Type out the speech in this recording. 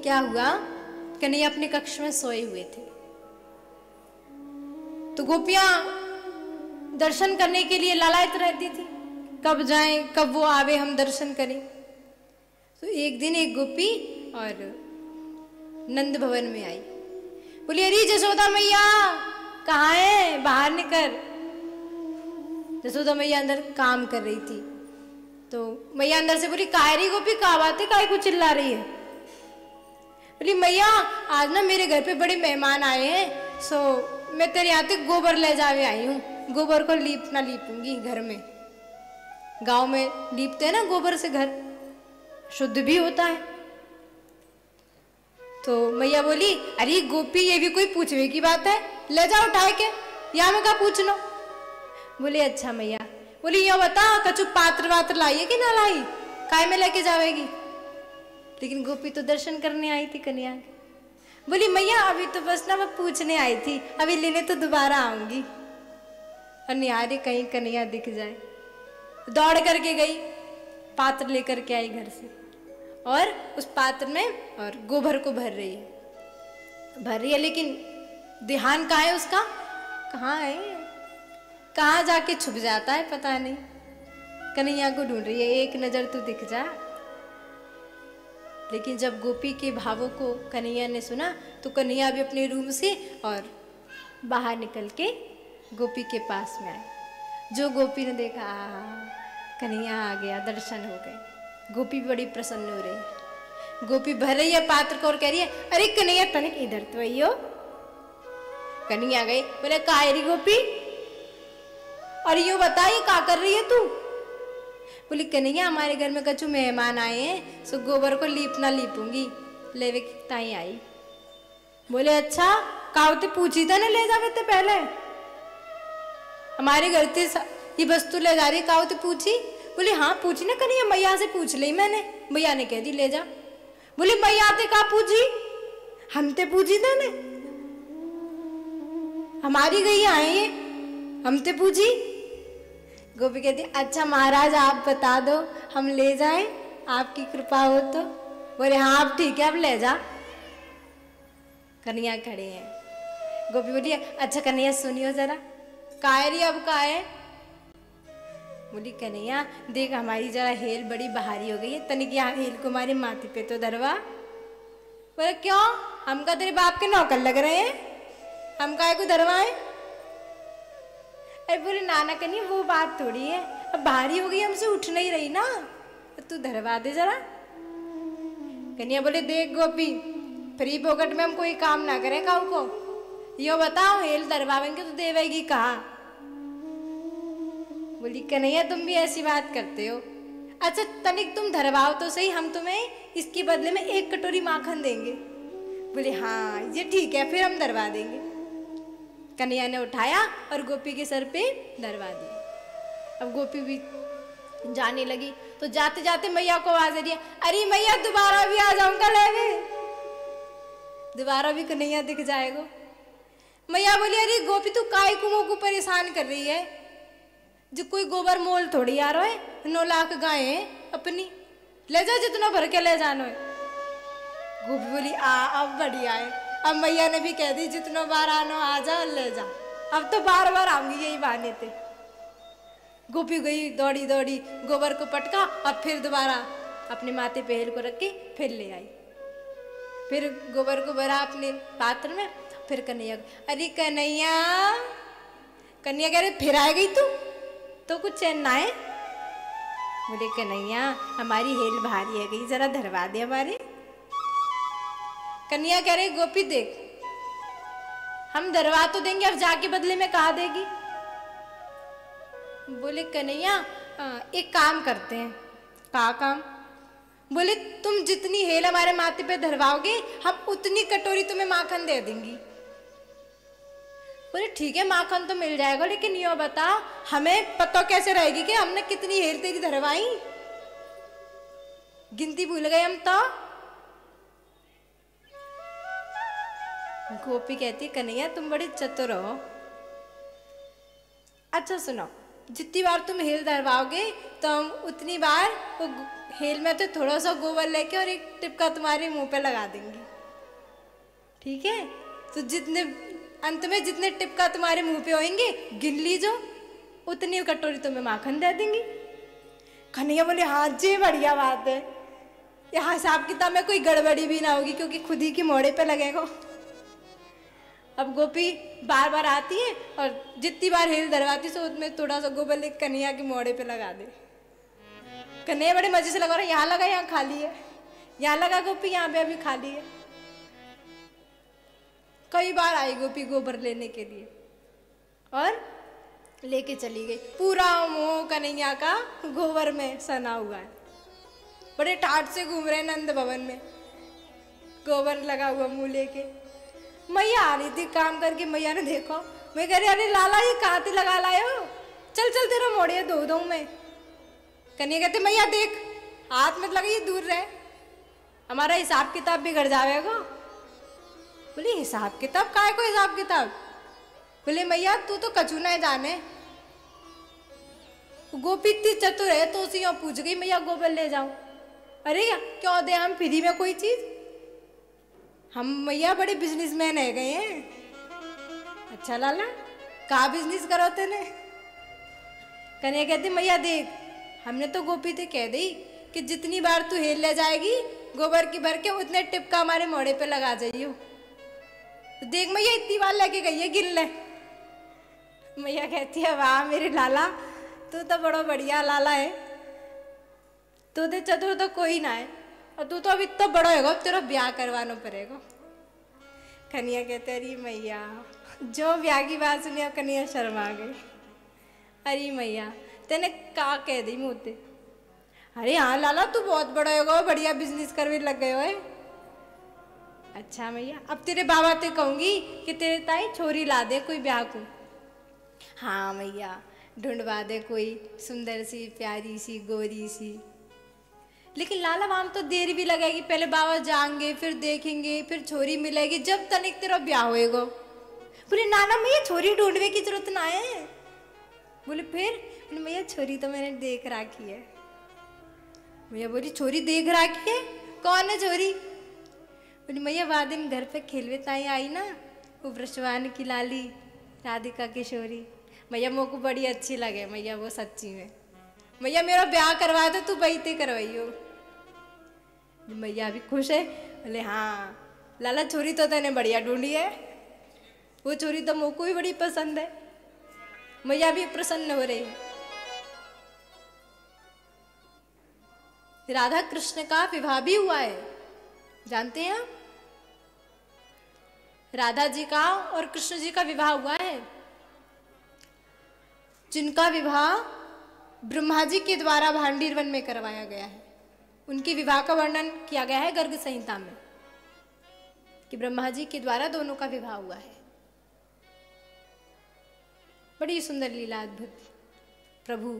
क्या हुआ, कन्हैया अपने कक्ष में सोए हुए थे, तो गोपियां दर्शन करने के लिए लालायित रहती थी, कब जाएं, कब वो आवे, हम दर्शन करें। तो एक दिन एक गोपी और नंद भवन में आई, बोली अरे जसोदा मैया कहाँ है, बाहर निकल। जसोदा मैया अंदर काम कर रही थी, तो मैया अंदर से बोली कायरी गोपी का बात है, काय को चिल्ला रही है। बोली मैया आज ना मेरे घर पे बड़े मेहमान आए हैं, सो मैं तेरे यहाँ तक गोबर ले जावे आई हूँ, गोबर को लीपना लीपूंगी घर में। गांव में लीपते हैं ना गोबर से, घर शुद्ध भी होता है। तो मैया बोली अरे गोपी ये भी कोई पूछने की बात है, ले जाओ उठाए के, या मैं क्या पूछ लो। बोले अच्छा मैया। बोली यो बता कछु पात्र वात्र लाई है कि ना लाई, काय में लेके जावेगी। लेकिन गोपी तो दर्शन करने आई थी कन्हैया। बोली मैया अभी तो बस ना मैं पूछने आई थी, अभी लेने तो दोबारा आऊंगी। और निहारे कहीं कन्हैया दिख जाए, दौड़ करके गई, पात्र लेकर के आई घर से, और उस पात्र में और गोबर को भर रही है, लेकिन ध्यान कहाँ है उसका, कहाँ है, कहाँ जाके छुप जाता है पता नहीं। कन्हैया को ढूंढ रही है, एक नजर तो दिख जा। लेकिन जब गोपी के भावों को कन्हैया ने सुना, तो कन्हैया भी अपने रूम से और बाहर निकल के गोपी के पास में आए। जो गोपी ने देखा कन्हैया आ गया, दर्शन हो गए, गोपी बड़ी प्रसन्न हो रही है। गोपी भर रही है पात्र को और कह रही है अरे कन्हैया तनिक इधर तो आइयो। कन्हैया गई, बोले कायरी गोपी, और यो बताइए क्या कर रही है तू। बोली कन्हैया हमारे घर में कछु मेहमान आए हैं, सो गोबर को लीपना लीपूंगी, लेवे ताई आई। बोले अच्छा कावते पूछी था ना ले जावे थे पहले, हमारे घर से ये वस्तु ले जा रही, कावते पूछी। बोले हाँ पूछी ना कन्हैया, मैया से पूछ ली मैंने, मैया ने कह दी ले जा। बोले मैया ते का पूछी, हम ते पूछी था ने, हमारी गई आए हम ते पूछी। गोपी कहती अच्छा महाराज आप बता दो हम ले जाएं, आपकी कृपा हो तो। बोले हाँ आप ठीक है अब ले जा। कन्हैया खड़े हैं, गोपी बोली अच्छा कन्हैया सुनियो जरा, कायरी अब का है। बोली कन्हैया देख हमारी जरा हेल बड़ी बहारी हो गई है, तनिक यहाँ हेल को हमारे माथे पे तो धरवा। बोले क्यों, हम का तेरे बाप के नौकर लग रहे हैं, हम काय को धरवाएं। अरे बोले नाना कन्हैया वो बात थोड़ी है, अब भारी हो गई हमसे उठ नहीं रही ना, तो तू धरवा दे जरा। कन्हैया बोले देख गोपी फ्री पॉकेट में हम कोई काम ना करें काऊ को, यो बताओ हेल धरवाएंगे तो देवेगी कहा। बोली कन्हैया तुम भी ऐसी बात करते हो, अच्छा तनिक तुम धरवाओ तो सही, हम तुम्हें इसके बदले में 1 कटोरी माखन देंगे। बोले हाँ ये ठीक है फिर हम धरवा देंगे। कन्हैया ने उठाया और गोपी के सर पे धरवा दिया। अब गोपी भी जाने लगी, तो जाते जाते मैया को आवाज दिया अरे मैया दोबारा भी आ जाऊंगा लेने, दोबारा भी कन्हैया दिख जाएगा। मैया बोली अरे गोपी तू काय कुमो को परेशान कर रही है, जो कोई गोबर मोल थोड़ी आ रहा है, 9 लाख गाय है अपनी, ले जा जितना भर के ले जानो है। गोपी बोली अब बढ़िया है, अब मैया ने भी कह दी जितना बार आनो आ जा ले जा, अब तो बार बार आऊंगी यही बहाने थे। गोपी गई दौड़ी दौड़ी, गोबर को पटका और फिर दोबारा अपने माथे पे हेल को रख के फिर ले आई, फिर गोबर को भरा अपने पात्र में। फिर कन्हैया अरे कन्हैया, कन्हैया कह रहे फिर आ गई तू तो कुछ चैन ना है। बोले कन्हैया हमारी हेल भारी है गई, जरा धरवा दे हमारे। कन्हैया कह रहे गोपी देख हम धरवा तो देंगे, अब जाके बदले में कहा देगी। बोले कन्हैया एक काम करते हैं। का काम? बोले तुम जितनी हेल हमारे माथे पे धरवाओगे हम उतनी कटोरी तुम्हें माखन दे देंगी। बोले ठीक है माखन तो मिल जाएगा, लेकिन यो बता हमें पता कैसे रहेगी कि हमने कितनी हेल तेरी धरवाई, गिनती भूल गए हम तो। गोपी कहती कन्हैया तुम बड़े चतुर हो, अच्छा सुनो जितनी बार तुम हेल धरवाओगे तो हम उतनी बार वो हेल में तो थोड़ा सा गोबर लेके और एक टिपका तुम्हारे मुंह पे लगा देंगी, ठीक है? तो जितने अंत में जितने टिपका तुम्हारे मुंह पे होंगे गिन लीजो, उतनी कटोरी तुम्हें माखन दे देंगी। कन्हैया बोले हाँ जी बढ़िया बात है, यहाँ हिसाब किताब में कोई गड़बड़ी भी ना होगी क्योंकि खुद ही की मोड़े पे लगेगा। अब गोपी बार बार आती है और जितनी बार हेल धरवाती सो उसमें थोड़ा सा गोबर लेके कन्हैया के मोड़े पे लगा दे। कन्हैया बड़े मजे से लगा रहा, यहाँ लगा यहाँ खाली है, यहाँ लगा गोपी यहाँ पे अभी खाली है। कई बार आई गोपी गोबर लेने के लिए और लेके चली गई। पूरा मुंह कन्हैया का गोबर में सना हुआ है, बड़े ठाट से घूम रहे नंद भवन में, गोबर लगा हुआ मुंह लेके। मैया आ रही थी काम करके, मैया ने देखो, मैं कह रही अरे लाला ये कहाँ से लगा लाए हो, चल चल तेरा मोड़िया धो दूँ मैं। कन्हैया कहते मैया देख हाथ मत लगा, ये दूर रहे, हमारा हिसाब किताब बिगड़ जाएगा। बोले हिसाब किताब काय को हिसाब किताब? बोले मैया तू तो कछु ना जाने। गोपी इतनी चतुर है तो उसी यहाँ पूछ गई मैया गोबर ले जाऊं। अरे क्यों दे हम फ्री में कोई चीज, हम मैया बड़े बिजनेसमैन है गए हैं। अच्छा लाला का बिजनेस करो तेने? कन्हैया कहती मैया देख हमने तो गोपी से कह दी कि जितनी बार तू हेल ले जाएगी गोबर की भर के उतने टिपका हमारे मोड़े पे लगा जाइयो। तो देख मैया इतनी बार लेके गई है, गिन ले। मैया कहती है वाह मेरे लाला तू तो बड़ा बढ़िया लाला है, तू तो चतुर तो कोई ना है, और तू तो अब इतना बड़ा होगा तेरा ब्याह करवाना पड़ेगा। कन्हैया कहते अरे मैया जो ब्याह की बात सुनी अब कन्हैया शर्मा गई। अरे मैया तेने का कह दी मुँह? अरे हाँ लाला तू बहुत बड़ा होगा, बढ़िया बिजनेस करने लग गए हो। अच्छा मैया अब तेरे बाबा ते कहूंगी कि तेरे ताई छोरी ला दे कोई ब्याह को। हाँ मैया ढूंढवा दे कोई सुंदर सी प्यारी सी गोरी सी। लेकिन लाला वहां तो देर भी लगेगी, पहले बाबा जाएंगे फिर देखेंगे फिर छोरी मिलेगी, जब तनिक तेरा ब्याह होएगा। बोले नाना मैया छोरी ढूंढने की जरूरत ना है। बोले फिर? मैया छोरी तो मैंने देख रखी है। मैया बोली छोरी देख रखी है, कौन है छोरी? बोली मैया वह दिन घर पे खेलवे ताई आई ना, वो ब्रशवान की लाली राधिका किशोरी, मैया मेरे को बड़ी अच्छी लगे मैया वो सच्ची में। मैया मेरा ब्याह करवाया तो तू बैठे करवाई हो। मैया भी खुश है। बोले हाँ लाला छोरी तो तेने बढ़िया ढूंढी है, वो छोरी तो मेरे को भी बड़ी पसंद है। मैया भी प्रसन्न हो रही। राधा कृष्ण का विवाह भी हुआ है, जानते हैं आप? राधा जी का और कृष्ण जी का विवाह हुआ है, जिनका विवाह ब्रह्मा जी के द्वारा भांडीर वन में करवाया गया है। उनके विवाह का वर्णन किया गया है गर्ग संहिता में कि ब्रह्मा जी के द्वारा दोनों का विवाह हुआ है। बड़ी सुंदर लीला अद्भुत प्रभु